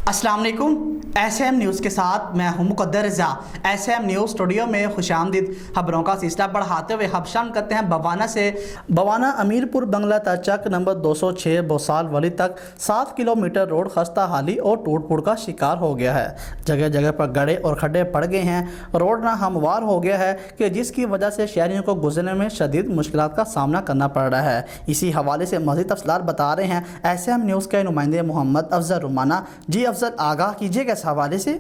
अस्सलाम वालेकुम। SM news के साथ मैं हूं मुकद्दर रज़ा। एसएम न्यूज़ स्टूडियो में खुशामदीद। खबरों का सिलसिला बढ़ाते हुए हम शामिल करते हैं बवाना से। बवाना अमीरपुर बंगला तचक नंबर 206 बोसाल वली तक 7 किलोमीटर रोड खस्ता हाली और टूट फूट का शिकार हो गया है। जगह जगह पर गड्ढे और खड्डे पड़ गए हैं। रोड ना हमवार हो गया है कि जिसकी वजह से शहरियों को गुजरने में शदीद मुश्किलात का सामना करना पड़ रहा है। इसी हवाले से मज़ीद तफसीलात बता रहे हैं एसएम न्यूज़ के नुमाइंदे मोहम्मद अफजल रुमाना। जी अफजल, आगाह कीजिएगा इस हवाले से।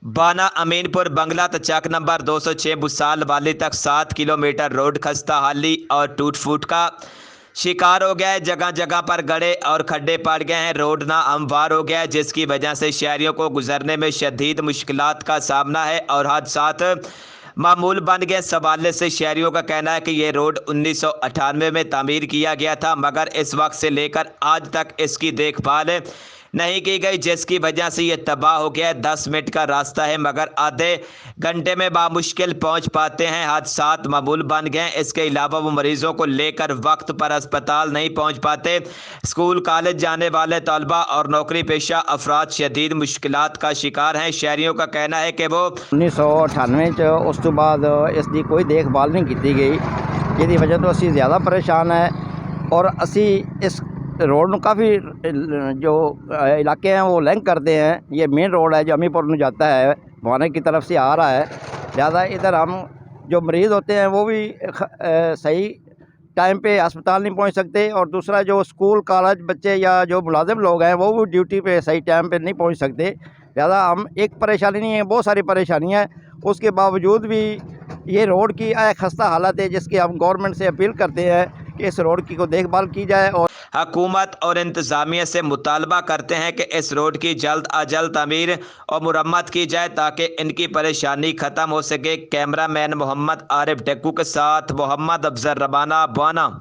बाना अमीनपुर बंगला तचक नंबर 206 बुसाल वाली तक 7 किलोमीटर रोड खस्ता हाली और टूट फूट का शिकार हो गया है। जगह जगह पर गड्ढे और खड्डे पड़ गए हैं। रोड ना हमवार हो गया है जिसकी वजह से शहरियों को गुजरने में शदीद मुश्किलात का सामना है और हादसात मामूल बन गए। इस हवाले से शहरियों का कहना है कि यह रोड 1998 में तामीर किया गया था, मगर इस वक्त से लेकर आज तक इसकी देखभाल नहीं की गई, जिसकी वजह से ये तबाह हो गया है। 10 मिनट का रास्ता है मगर आधे घंटे में बामुश्किल पहुंच पाते हैं। हादसात मामूल बन गए। इसके अलावा वो मरीजों को लेकर वक्त पर अस्पताल नहीं पहुंच पाते। स्कूल कॉलेज जाने वाले तलबा और नौकरी पेशा अफराद शदीद मुश्किलात का शिकार हैं। शहरियों का कहना है कि वो 1998 उस तो बाद इसकी कोई देखभाल नहीं की गई, जिसकी वजह तो असी ज़्यादा परेशान है। और असी इस रोड में काफ़ी जो इलाके हैं वो लिंक करते हैं। ये मेन रोड है जो अमीरपुर में जाता है, भवाना की तरफ से आ रहा है। ज़्यादा इधर हम जो मरीज़ होते हैं वो भी सही टाइम पे अस्पताल नहीं पहुंच सकते, और दूसरा जो स्कूल कॉलेज बच्चे या जो मुलाजिम लोग हैं वो भी ड्यूटी पे सही टाइम पे नहीं पहुंच सकते। ज़्यादा हम एक परेशानी नहीं है, बहुत सारी परेशानियाँ हैं। उसके बावजूद भी ये रोड की खस्ता हालत है, जिसकी हम गवर्नमेंट से अपील करते हैं कि इस रोड की को देखभाल की जाए। और हुकूमत और इंतज़ामिया से मुतालबा करते हैं कि इस रोड की जल्द अज जल्द तमीर और मुरम्मत की जाए ताकि इनकी परेशानी ख़त्म हो सके। कैमरामैन मोहम्मद आरिफ डेक्कू के साथ मोहम्मद अफजल रमाना, बवाना।